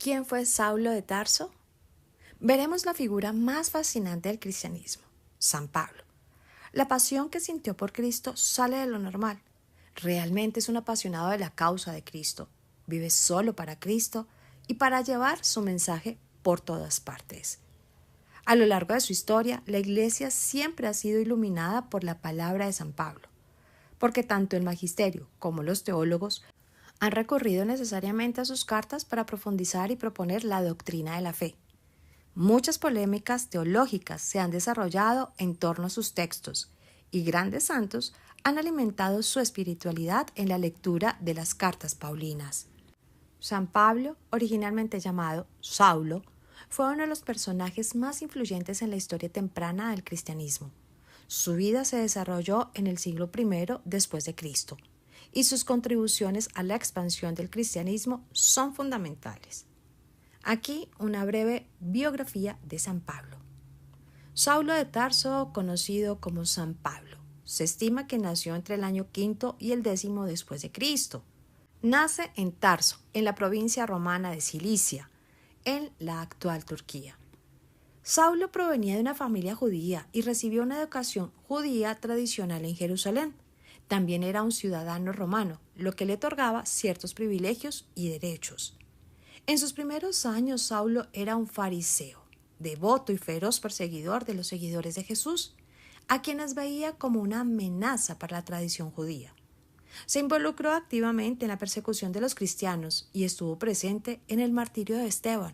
¿Quién fue Saulo de Tarso? Veremos la figura más fascinante del cristianismo, San Pablo. La pasión que sintió por Cristo sale de lo normal. Realmente es un apasionado de la causa de Cristo. Vive solo para Cristo y para llevar su mensaje por todas partes. A lo largo de su historia, la Iglesia siempre ha sido iluminada por la palabra de San Pablo, porque tanto el magisterio como los teólogos han recurrido necesariamente a sus cartas para profundizar y proponer la doctrina de la fe. Muchas polémicas teológicas se han desarrollado en torno a sus textos, y grandes santos han alimentado su espiritualidad en la lectura de las cartas paulinas. San Pablo, originalmente llamado Saulo, fue uno de los personajes más influyentes en la historia temprana del cristianismo. Su vida se desarrolló en el siglo I después de Cristo, y sus contribuciones a la expansión del cristianismo son fundamentales. Aquí una breve biografía de San Pablo. Saulo de Tarso, conocido como San Pablo, se estima que nació entre el año V y el X después de Cristo. Nace en Tarso, en la provincia romana de Cilicia, en la actual Turquía. Saulo provenía de una familia judía y recibió una educación judía tradicional en Jerusalén. También era un ciudadano romano, lo que le otorgaba ciertos privilegios y derechos. En sus primeros años, Saulo era un fariseo, devoto y feroz perseguidor de los seguidores de Jesús, a quienes veía como una amenaza para la tradición judía. Se involucró activamente en la persecución de los cristianos y estuvo presente en el martirio de Esteban,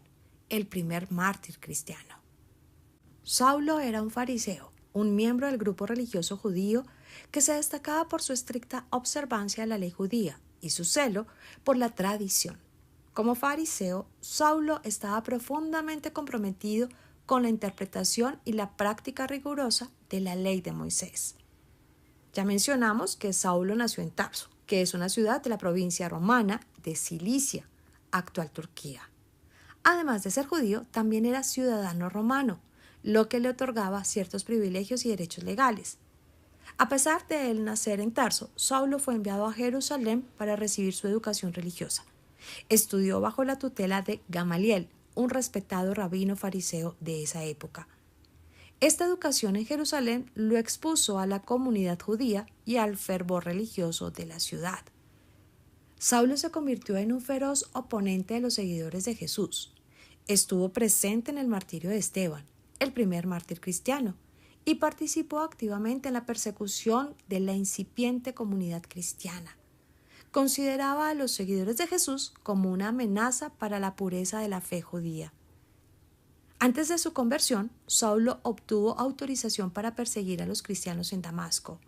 el primer mártir cristiano. Saulo era un fariseo, un miembro del grupo religioso judío que se destacaba por su estricta observancia de la ley judía y su celo por la tradición. Como fariseo, Saulo estaba profundamente comprometido con la interpretación y la práctica rigurosa de la ley de Moisés. Ya mencionamos que Saulo nació en Tarso, que es una ciudad de la provincia romana de Cilicia, actual Turquía. Además de ser judío, también era ciudadano romano, lo que le otorgaba ciertos privilegios y derechos legales. A pesar de él nacer en Tarso, Saulo fue enviado a Jerusalén para recibir su educación religiosa. Estudió bajo la tutela de Gamaliel, un respetado rabino fariseo de esa época. Esta educación en Jerusalén lo expuso a la comunidad judía y al fervor religioso de la ciudad. Saulo se convirtió en un feroz oponente de los seguidores de Jesús. Estuvo presente en el martirio de Esteban, el primer mártir cristiano, y participó activamente en la persecución de la incipiente comunidad cristiana. Consideraba a los seguidores de Jesús como una amenaza para la pureza de la fe judía. Antes de su conversión, Saulo obtuvo autorización para perseguir a los cristianos en Damasco.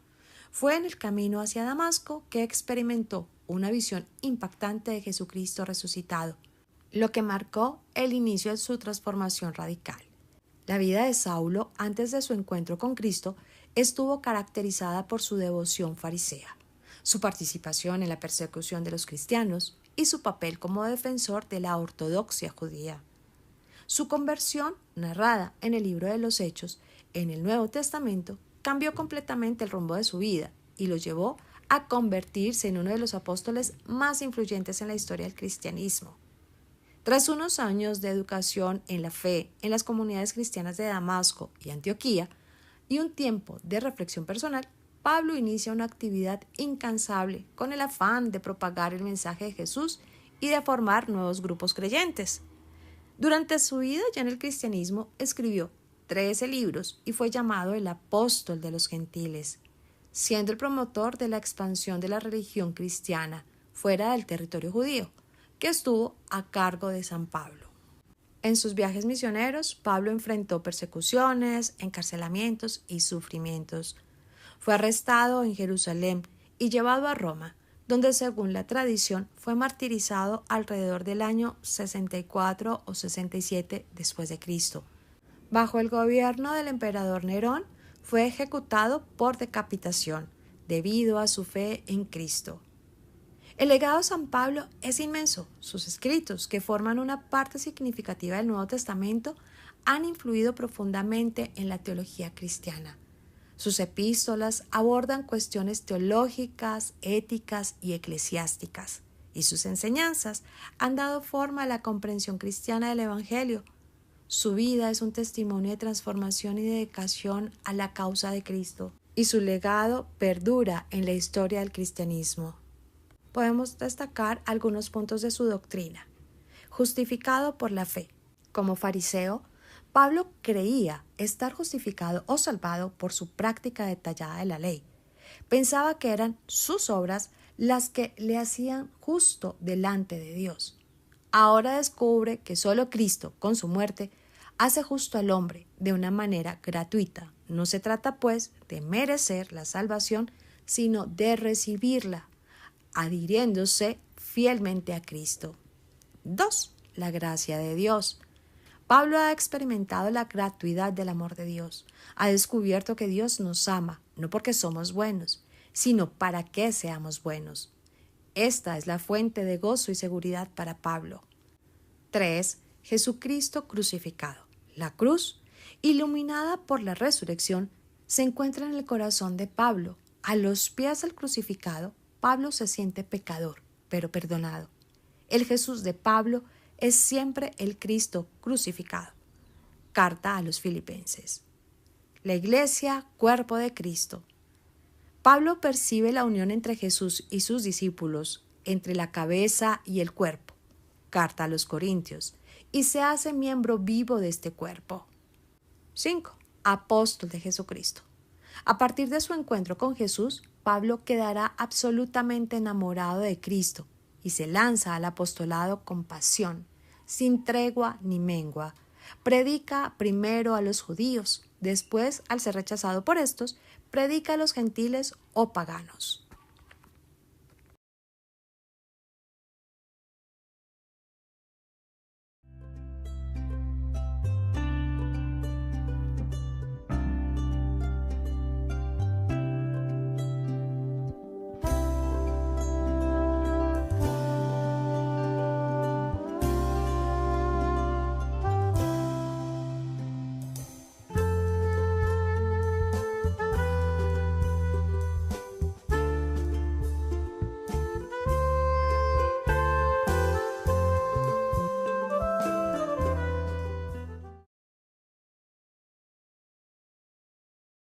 Fue en el camino hacia Damasco que experimentó una visión impactante de Jesucristo resucitado, lo que marcó el inicio de su transformación radical. La vida de Saulo antes de su encuentro con Cristo estuvo caracterizada por su devoción farisea, su participación en la persecución de los cristianos y su papel como defensor de la ortodoxia judía. Su conversión, narrada en el libro de los Hechos, en el Nuevo Testamento, cambió completamente el rumbo de su vida y lo llevó a convertirse en uno de los apóstoles más influyentes en la historia del cristianismo. Tras unos años de educación en la fe en las comunidades cristianas de Damasco y Antioquía y un tiempo de reflexión personal, Pablo inicia una actividad incansable con el afán de propagar el mensaje de Jesús y de formar nuevos grupos creyentes. Durante su vida ya en el cristianismo escribió 13 libros y fue llamado el apóstol de los gentiles, siendo el promotor de la expansión de la religión cristiana fuera del territorio judío, que estuvo a cargo de San Pablo. En sus viajes misioneros, Pablo enfrentó persecuciones, encarcelamientos y sufrimientos. Fue arrestado en Jerusalén y llevado a Roma, donde según la tradición fue martirizado alrededor del año 64 o 67 después de Cristo. Bajo el gobierno del emperador Nerón, fue ejecutado por decapitación debido a su fe en Cristo. El legado de San Pablo es inmenso. Sus escritos, que forman una parte significativa del Nuevo Testamento, han influido profundamente en la teología cristiana. Sus epístolas abordan cuestiones teológicas, éticas y eclesiásticas, y sus enseñanzas han dado forma a la comprensión cristiana del Evangelio. Su vida es un testimonio de transformación y dedicación a la causa de Cristo, y su legado perdura en la historia del cristianismo. Podemos destacar algunos puntos de su doctrina. Justificado por la fe. Como fariseo, Pablo creía estar justificado o salvado por su práctica detallada de la ley. Pensaba que eran sus obras las que le hacían justo delante de Dios. Ahora descubre que solo Cristo, con su muerte, hace justo al hombre de una manera gratuita. No se trata, pues, de merecer la salvación, sino de recibirla, adhiriéndose fielmente a Cristo. 2. La gracia de Dios. Pablo ha experimentado la gratuidad del amor de Dios. Ha descubierto que Dios nos ama, no porque somos buenos, sino para que seamos buenos. Esta es la fuente de gozo y seguridad para Pablo. 3. Jesucristo crucificado. La cruz, iluminada por la resurrección, se encuentra en el corazón de Pablo. A los pies del crucificado, Pablo se siente pecador, pero perdonado. El Jesús de Pablo es siempre el Cristo crucificado. Carta a los Filipenses. La Iglesia, cuerpo de Cristo. Pablo percibe la unión entre Jesús y sus discípulos, entre la cabeza y el cuerpo. Carta a los Corintios. Y se hace miembro vivo de este cuerpo. 5. Apóstol de Jesucristo. A partir de su encuentro con Jesús, Pablo quedará absolutamente enamorado de Cristo y se lanza al apostolado con pasión, sin tregua ni mengua. Predica primero a los judíos, después, al ser rechazado por estos, predica a los gentiles o paganos.